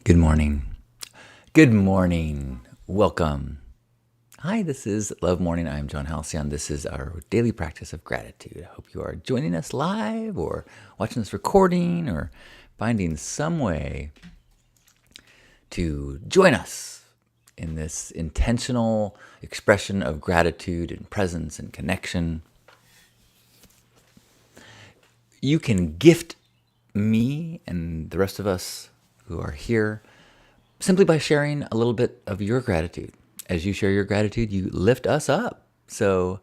Good morning. Good morning. Welcome. Hi, this is Love Morning. I'm John Halcyon. This is our daily practice of gratitude. I hope you are joining us live or watching this recording or finding some way to join us in this intentional expression of gratitude and presence and connection. You can gift me and the rest of us who are here simply by sharing a little bit of your gratitude. As you share your gratitude, you lift us up. So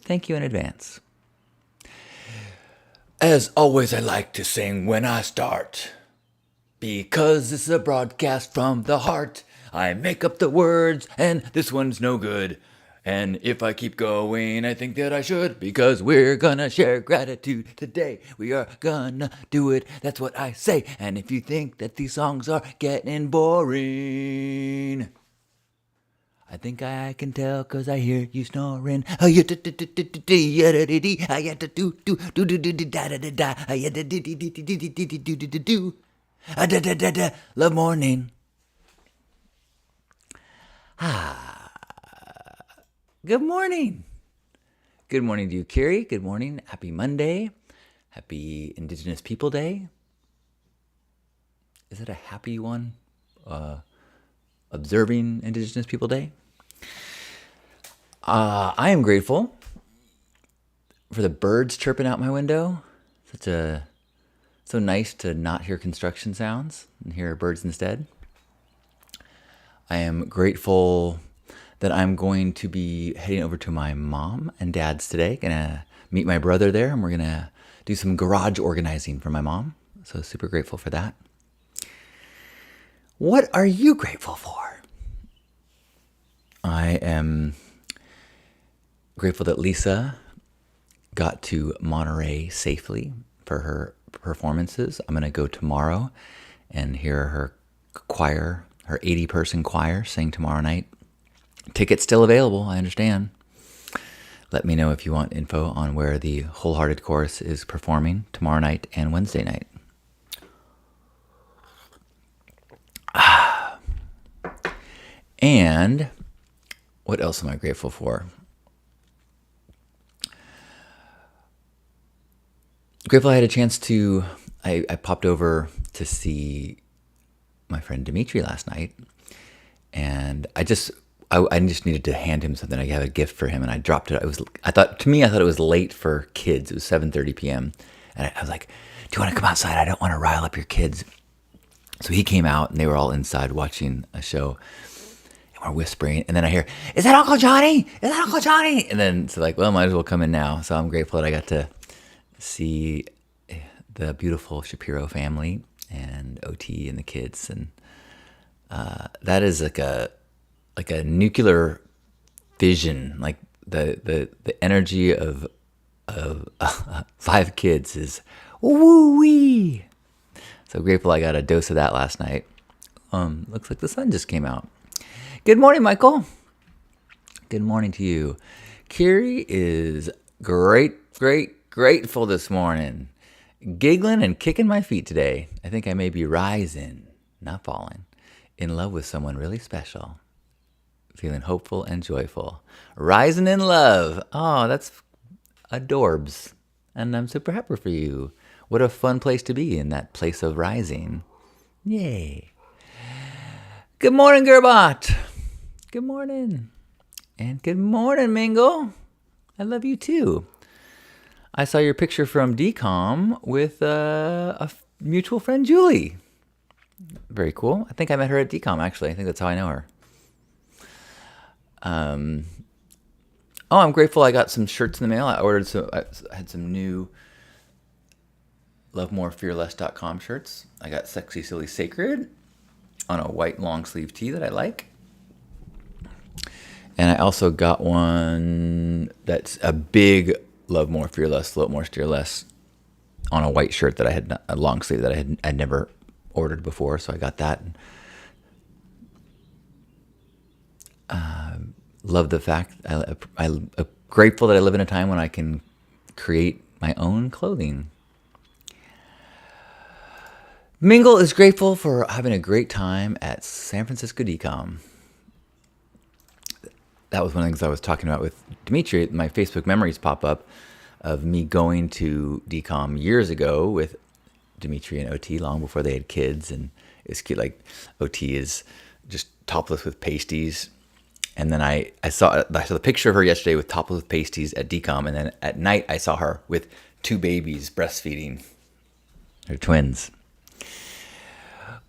thank you in advance. As always, I like to sing when I start. Because this is a broadcast from the heart. I make up the words, and this one's no good. And if I keep going, I think that I should, because we're gonna share gratitude today. We are gonna do it, that's what I say. And if you think that these songs are getting boring, I think I can tell 'cause I hear you snoring. Love morning. Good morning. Good morning to you, Carrie. Good morning. Happy Monday. Happy Indigenous People Day. Is it a happy one? Observing Indigenous People Day. I am grateful for the birds chirping out my window. So nice to not hear construction sounds and hear birds instead. I am grateful that I'm going to be heading over to my mom and dad's today. Gonna meet my brother there, and we're gonna do some garage organizing for my mom. So super grateful for that. What are you grateful for? I am grateful that Lisa got to Monterey safely for her performances. I'm going to go tomorrow and hear her choir, her 80-person choir, sing tomorrow night. Tickets still available, I understand. Let me know if you want info on where the Wholehearted Chorus is performing tomorrow night and Wednesday night. And what else am I grateful for? Grateful I had a chance to, I popped over to see my friend Dimitri last night, and I just needed to hand him something. I have a gift for him, and I dropped it. I thought it was late for kids. It was 7:30 p.m. And I was like, "Do you want to come outside? I don't want to rile up your kids." So he came out, and they were all inside watching a show, and we're whispering. And then I hear, "Is that Uncle Johnny? Is that Uncle Johnny?" And then it's like, well, might as well come in now. So I'm grateful that I got to see the beautiful Shapiro family and OT and the kids, and that is like a nuclear fission. Like the energy of 5 kids is woo wee. So grateful I got a dose of that last night. Looks like the sun just came out. Good morning, Michael. Good morning to you. Kiri is grateful this morning. Giggling and kicking my feet today. I think I may be rising, not falling, in love with someone really special. Feeling hopeful and joyful. Rising in love. Oh, that's adorbs. And I'm super happy for you. What a fun place to be, in that place of rising. Yay. Good morning, Gerbot. Good morning. And good morning, Mingle. I love you too. I saw your picture from DCOM with a mutual friend, Julie. Very cool. I think I met her at DCOM, actually. I think that's how I know her. I'm grateful I got some shirts in the mail. I had some new lovemorefearless.com shirts. I got Sexy Silly Sacred on a white long sleeve tee that I like. And I also got one that's a big Love More Fearless, Float More Steer Less on a white shirt that I had, a long sleeve that I'd never ordered before. So I got that. Love the fact, I'm grateful that I live in a time when I can create my own clothing. Mingle is grateful for having a great time at San Francisco DCOM. That was one of the things I was talking about with Dimitri. My Facebook memories pop up of me going to DCOM years ago with Dimitri and OT, long before they had kids. And it's cute, like OT is just topless with pasties. And then I saw the picture of her yesterday with topless with pasties at DCOM. And then at night I saw her with two babies breastfeeding, her twins.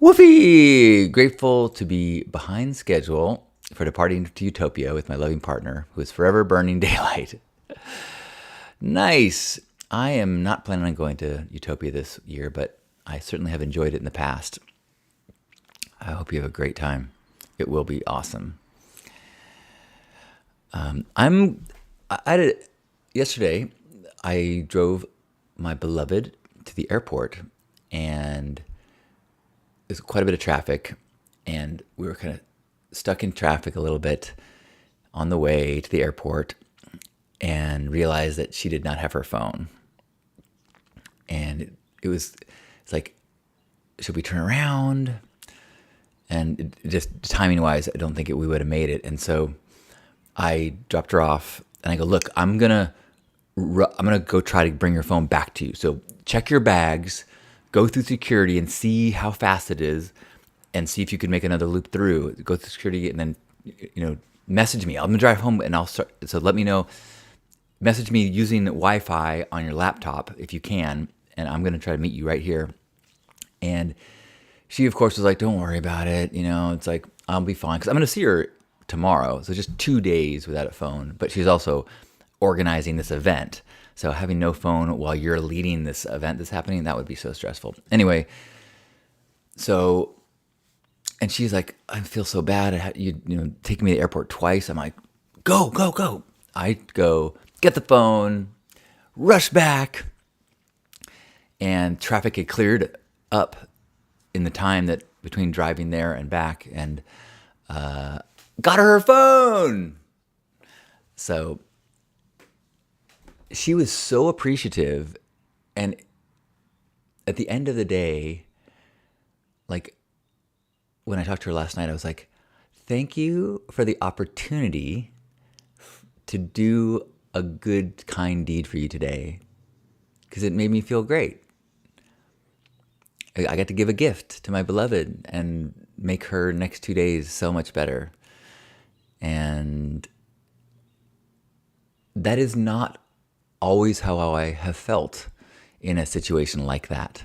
Woofy! Grateful to be behind schedule for departing to Utopia with my loving partner, who is forever burning daylight. Nice! I am not planning on going to Utopia this year, but I certainly have enjoyed it in the past. I hope you have a great time. It will be awesome. Yesterday, I drove my beloved to the airport, and there's quite a bit of traffic, and we were kind of stuck in traffic a little bit on the way to the airport, and realized that she did not have her phone. And it's like, should we turn around? And just timing wise, I don't think we would have made it. And so I dropped her off, and I go, look, I'm gonna go try to bring your phone back to you. So check your bags, go through security and see how fast it is, and see if you can make another loop through. Go through security, and then message me. I'm gonna drive home, and I'll start. So let me know. Message me using Wi-Fi on your laptop if you can, and I'm gonna try to meet you right here. And she, of course, was like, "Don't worry about it. It's like I'll be fine because I'm gonna see her tomorrow. So just 2 days without a phone." But she's also organizing this event. So having no phone while you're leading this event that's happening, that would be so stressful. Anyway, and she's like, "I feel so bad. You taking me to the airport twice." I'm like, "Go, go, go." I go, get the phone, rush back, and traffic had cleared up in the time that between driving there and back, and got her phone. So she was so appreciative, and at the end of the day, like when I talked to her last night, I was like, thank you for the opportunity to do a good, kind deed for you today, because it made me feel great. I got to give a gift to my beloved and make her next 2 days so much better. And that is not always how I have felt in a situation like that.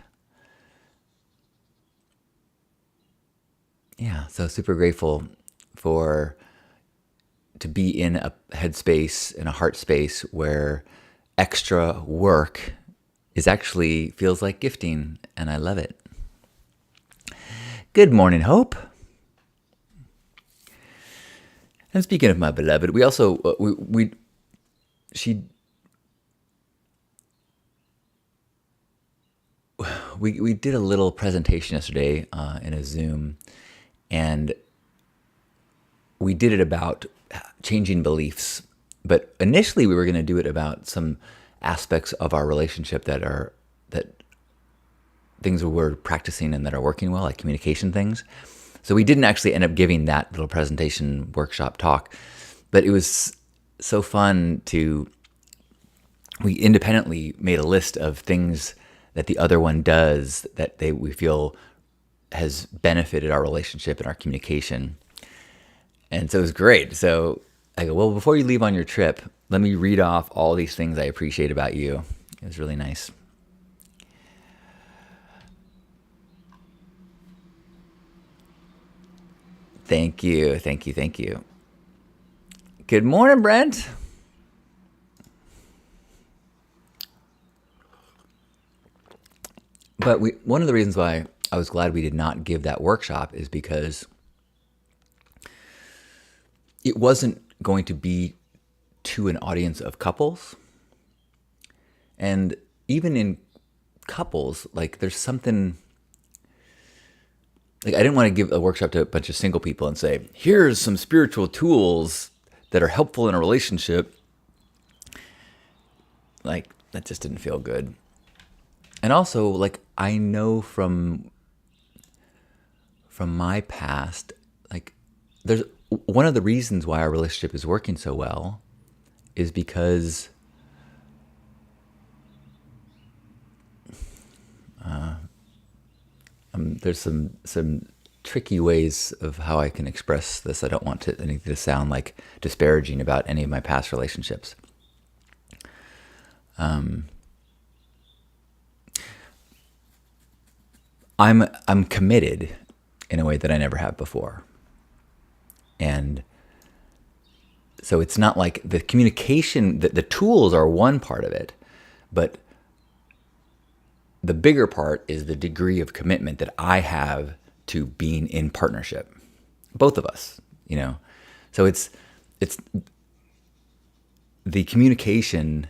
Yeah, so super grateful to be in a headspace, in a heart space where extra work feels like gifting, and I love it. Good morning, Hope. And speaking of my beloved, we also we did a little presentation yesterday in a Zoom, and we did it about changing beliefs. But initially, we were going to do it about some aspects of our relationship that things we're practicing and that are working well, like communication things. So we didn't actually end up giving that little presentation workshop talk, but it was so fun we independently made a list of things that the other one does that we feel has benefited our relationship and our communication. And so it was great. So I go, well, before you leave on your trip, let me read off all these things I appreciate about you. It was really nice. Thank you, thank you, thank you. Good morning, Brent. But one of the reasons why I was glad we did not give that workshop is because it wasn't going to be to an audience of couples. And even in couples, like there's something, like I didn't want to give a workshop to a bunch of single people and say, here's some spiritual tools that are helpful in a relationship. Like that just didn't feel good. And also, like I know from from my past, like there's one of the reasons why our relationship is working so well is because there's some tricky ways of how I can express this. I don't want anything to sound like disparaging about any of my past relationships. I'm committed in a way that I never have before, and so it's not like the communication. The tools are one part of it, but the bigger part is the degree of commitment that I have to being in partnership. Both of us, So it's the communication.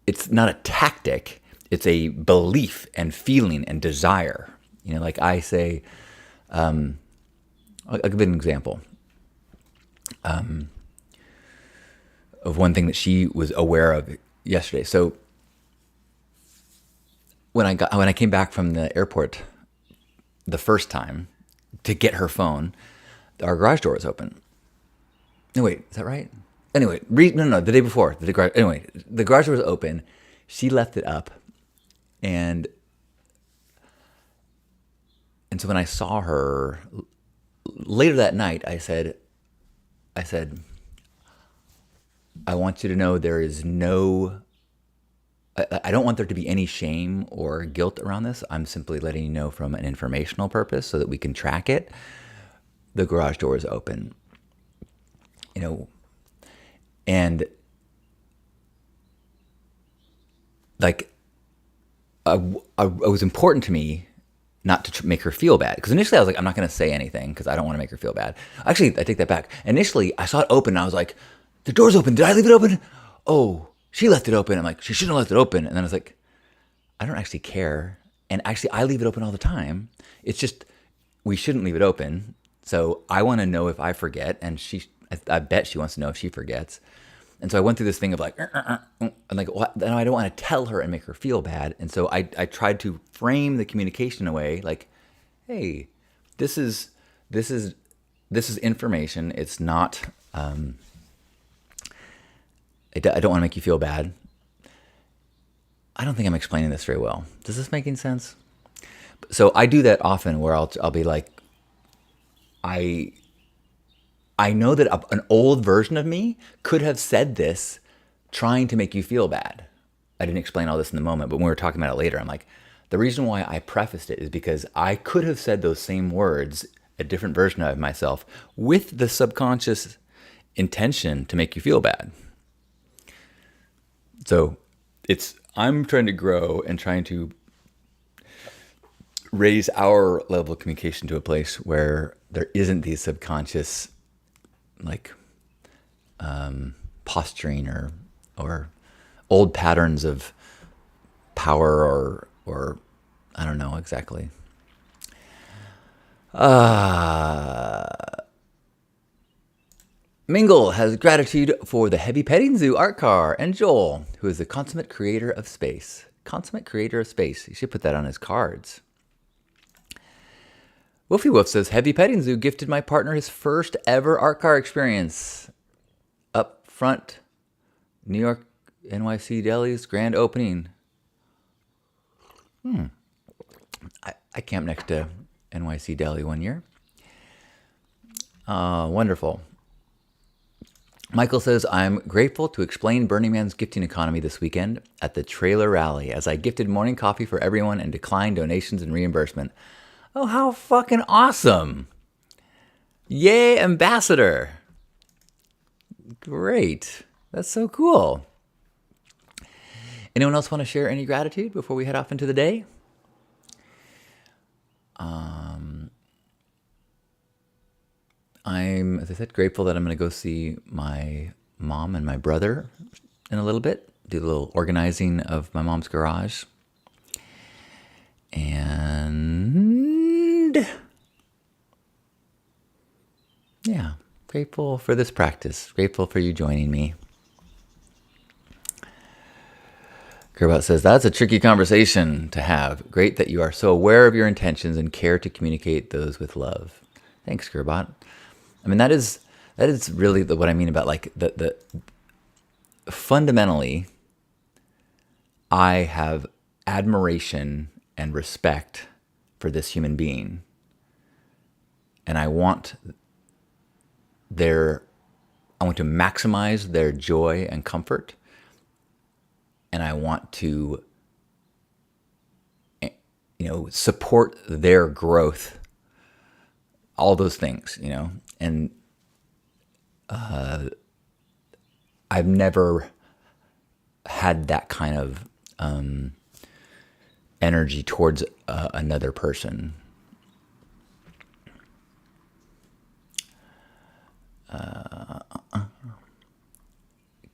It's not a tactic. It's a belief and feeling and desire. Like I say, I'll give an example of one thing that she was aware of yesterday. So when I came back from the airport the first time to get her phone, our garage door was open. No, wait, is that right? Anyway, no, the day before. The garage door was open. She left it up, and so when I saw her later that night, I said, I want you to know there is I don't want there to be any shame or guilt around this. I'm simply letting you know from an informational purpose so that we can track it. The garage door is open. And like, it was important to me not to make her feel bad. Because initially I was like, I'm not going to say anything because I don't want to make her feel bad. Actually, I take that back. Initially, I saw it open and I was like, the door's open. Did I leave it open? Oh, she left it open. I'm like, she shouldn't have left it open. And then I was like, I don't actually care. And actually, I leave it open all the time. It's just, we shouldn't leave it open. So I want to know if I forget. And I bet she wants to know if she forgets. And so I went through this thing of like, and like, what? No, I don't want to tell her and make her feel bad. And so I tried to frame the communication in a way like, hey, this is information. It's not, I don't want to make you feel bad. I don't think I'm explaining this very well. Does this make any sense? So I do that often where I'll be like, I know that an old version of me could have said this trying to make you feel bad. I didn't explain all this in the moment, but when we were talking about it later, I'm like, the reason why I prefaced it is because I could have said those same words, a different version of myself, with the subconscious intention to make you feel bad. So I'm trying to grow and trying to raise our level of communication to a place where there isn't these subconscious like posturing or old patterns of power or I don't know exactly. Mingle has gratitude for the Heavy Petting Zoo art car and Joel, who is the consummate creator of space. Consummate creator of space. You should put that on his cards. Woofy Woof says, Heavy Petting Zoo gifted my partner his first ever art car experience. Up front, New York NYC Deli's grand opening. I camped next to NYC Deli one year. Wonderful. Michael says, I'm grateful to explain Burning Man's gifting economy this weekend at the trailer rally as I gifted morning coffee for everyone and declined donations and reimbursement. Oh, how fucking awesome. Yay, ambassador. Great. That's so cool. Anyone else want to share any gratitude before we head off into the day? I'm, as I said, grateful that I'm going to go see my mom and my brother in a little bit, do a little organizing of my mom's garage. And yeah, grateful for this practice. Grateful for you joining me. Gerbot says, that's a tricky conversation to have. Great that you are so aware of your intentions and care to communicate those with love. Thanks, Gerbot. I mean, that is really what I mean about like the fundamentally, I have admiration and respect for this human being. And I want to maximize their joy and comfort. And I want to, support their growth, all those things, and I've never had that kind of energy towards another person.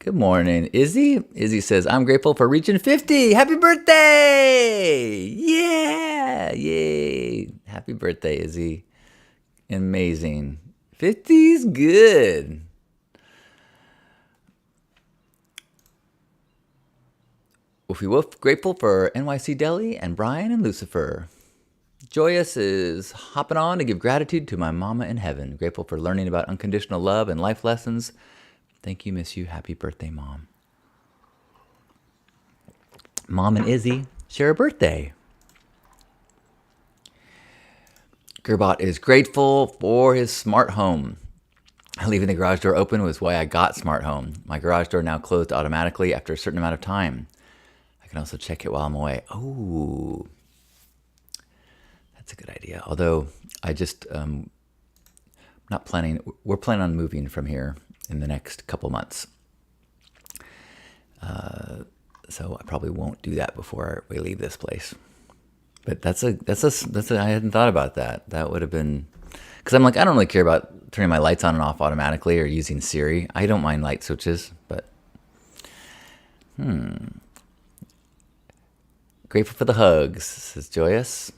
Good morning, Izzy. Izzy says, I'm grateful for reaching 50. Happy birthday! Yeah! Yay! Happy birthday, Izzy. Amazing. 50's good. Woofy Woof, grateful for NYC Deli and Brian and Lucifer. Joyous is hopping on to give gratitude to my mama in heaven. Grateful for learning about unconditional love and life lessons. Thank you, miss you. Happy birthday, Mom. Mom and Izzy share a birthday. Gerbot is grateful for his smart home. Leaving the garage door open was why I got smart home. My garage door now closed automatically after a certain amount of time. I can also check it while I'm away. Oh, that's a good idea. Although I just not planning. We're planning on moving from here in the next couple months. So I probably won't do that before we leave this place. But that's a I hadn't thought about that. That would have been, because I'm like, I don't really care about turning my lights on and off automatically or using Siri. I don't mind light switches, but grateful for the hugs, says Joyous.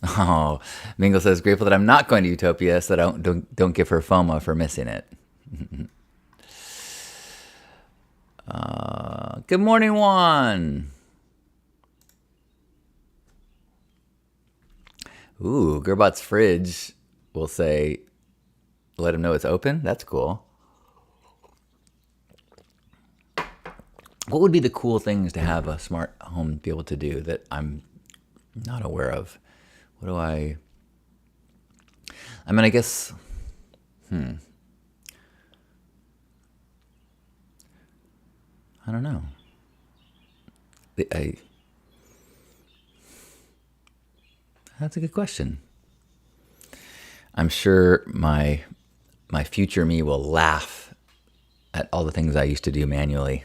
Oh, Mingle says, grateful that I'm not going to Utopia, so don't give her FOMO for missing it. Good morning, Juan. Ooh, Gerbot's fridge will say, let him know it's open. That's cool. What would be the cool things to have a smart home be able to do that I'm not aware of? What do I mean, I guess, I don't know. That's a good question. I'm sure my future me will laugh at all the things I used to do manually.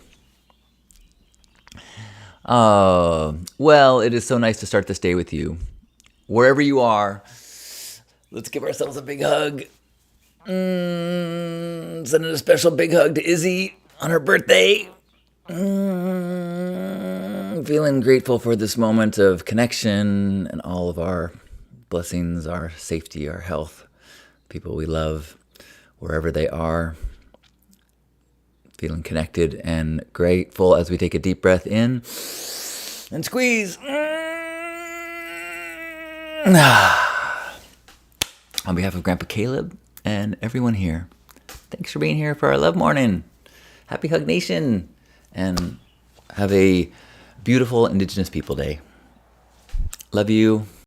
Oh, well, it is so nice to start this day with you. Wherever you are, let's give ourselves a big hug. Sending a special big hug to Izzy on her birthday. Feeling grateful for this moment of connection and all of our blessings, our safety, our health, people we love, wherever they are. Feeling connected and grateful as we take a deep breath in and squeeze. On behalf of Grandpa Caleb and everyone here, thanks for being here for our Love Morning. Happy Hug Nation, and have a beautiful Indigenous People Day. Love you.